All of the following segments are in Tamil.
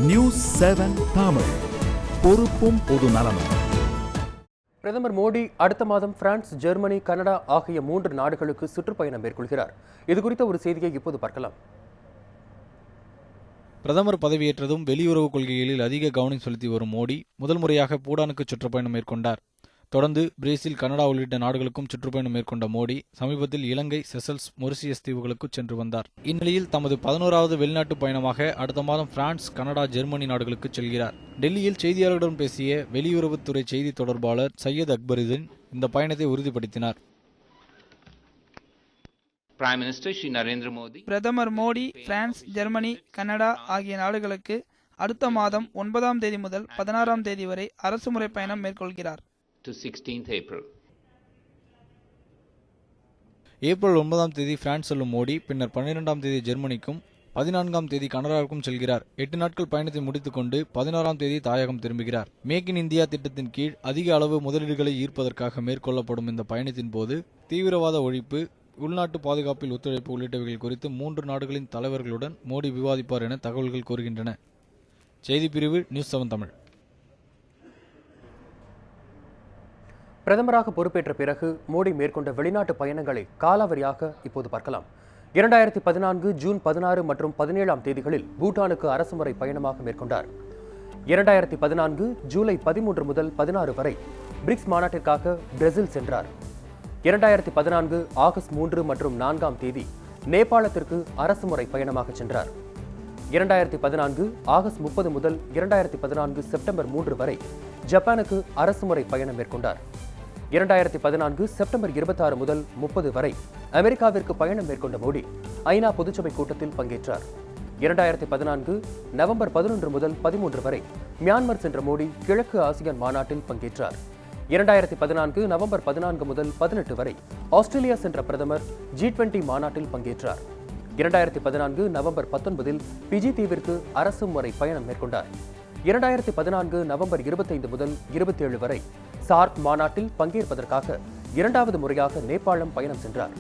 நியூஸ் 7 தமிழ், பொறுப்பும் பொது நலமும். பிரதமர் மோடி அடுத்த மாதம் பிரான்ஸ், ஜெர்மனி, கனடா ஆகிய 3 நாடுகளுக்கு சுற்றுப்பயணம் மேற்கொள்கிறார். இது குறித்த ஒரு செய்தியை இப்போது பார்க்கலாம். பிரதமர் பதவியேற்றதும் வெளியுறவு கொள்கைகளில் அதிக கவனம் செலுத்தி வரும் மோடி முதல் முறையாக பூடானுக்கு சுற்றுப்பயணம் மேற்கொண்டார். தொடர்ந்து பிரேசில், கனடா உள்ளிட்ட நாடுகளுக்கும் சுற்றுப்பயணம் மேற்கொண்ட மோடி சமீபத்தில் இலங்கை, செசல்ஸ், மொரிசியஸ் தீவுகளுக்கு சென்று வந்தார். இந்நிலையில் தமது 11வது வெளிநாட்டு பயணமாக அடுத்த மாதம் பிரான்ஸ், கனடா, ஜெர்மனி நாடுகளுக்கு செல்கிறார். டெல்லியில் செய்தியாளர்களிடம் பேசிய வெளியுறவுத்துறை செய்தி தொடர்பாளர் சையத் அக்பருதீன் இந்த பயணத்தை உறுதிப்படுத்தினார். பிரதமர் மோடி பிரான்ஸ், ஜெர்மனி, கனடா ஆகிய நாடுகளுக்கு அடுத்த மாதம் 9ஆம் தேதி முதல் 16ஆம் தேதி வரை அரசுமுறை பயணம் மேற்கொள்கிறார். ஏப்ரல் 9ஆம் தேதி பிரான்ஸ் செல்லும் மோடி பின்னர் 12ஆம் தேதி ஜெர்மனிக்கும் 14ஆம் தேதி கனடாவுக்கும் செல்கிறார். 8 நாட்கள் பயணத்தை முடித்துக் கொண்டு 16ஆம் தேதி தாயகம் திரும்புகிறார். மேக் இன் இந்தியா திட்டத்தின் கீழ் அதிக அளவு முதலீடுகளை ஈர்ப்பதற்காக மேற்கொள்ளப்படும் இந்த பயணத்தின் போது தீவிரவாத ஒழிப்பு, உள்நாட்டு பாதுகாப்பில் ஒத்துழைப்பு உள்ளிட்டவைகள் குறித்து 3 நாடுகளின் தலைவர்களுடன் மோடி விவாதிப்பார் என தகவல்கள் கூறுகின்றன. செய்திப்பிரிவு நியூஸ் 7 தமிழ். பிரதமராக பொறுப்பேற்ற பிறகு மோடி மேற்கொண்ட வெளிநாட்டு பயணங்களை காலாவரியாக இப்போது பார்க்கலாம். 2014 ஜூன் 16 மற்றும் 17ஆம் தேதிகளில் பூட்டானுக்கு அரசுமுறை பயணமாக மேற்கொண்டார். 2014 ஜூலை 13 முதல் 16 வரை பிரிக்ஸ் மாநாட்டிற்காக பிரேசில் சென்றார். 2014 ஆகஸ்ட் 3 மற்றும் 4ஆம் தேதி நேபாளத்திற்கு அரசுமுறை பயணமாக சென்றார். 2014 ஆகஸ்ட் 30 முதல் 2014 செப்டம்பர் 3 வரை ஜப்பானுக்கு அரசுமுறை பயணம் மேற்கொண்டார். 2014 செப்டம்பர் 26 முதல் 30 வரை அமெரிக்காவிற்கு பயணம் மேற்கொண்ட மோடி ஐநா பொதுச்சபை கூட்டத்தில் பங்கேற்றார். 2014 நவம்பர் 11 முதல் 13 வரை மியான்மர் சென்ற மோடி கிழக்கு ஆசியான் மாநாட்டில் பங்கேற்றார். 2014 நவம்பர் 14 முதல் 18 வரை ஆஸ்திரேலியா சென்ற பிரதமர் G20 மாநாட்டில் பங்கேற்றார். 2014 நவம்பர் 19 பிஜி தீவிற்கு அரசுமுறை பயணம் மேற்கொண்டார். 2014 நவம்பர் 25 முதல் 27 வரை சார்க் மாநாட்டில் பங்கேற்பதற்காக 2வது முறையாக நேபாளம் பயணம் சென்றார்.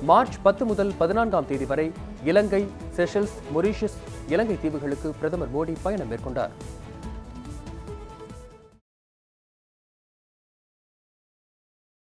மார்ச் 10 முதல் 14ஆம் தேதி வரை இலங்கை, செஷல்ஸ், மொரிஷியஸ், இலங்கை தீவுகளுக்கு பிரதமர் மோடி பயணம் மேற்கொண்டார்.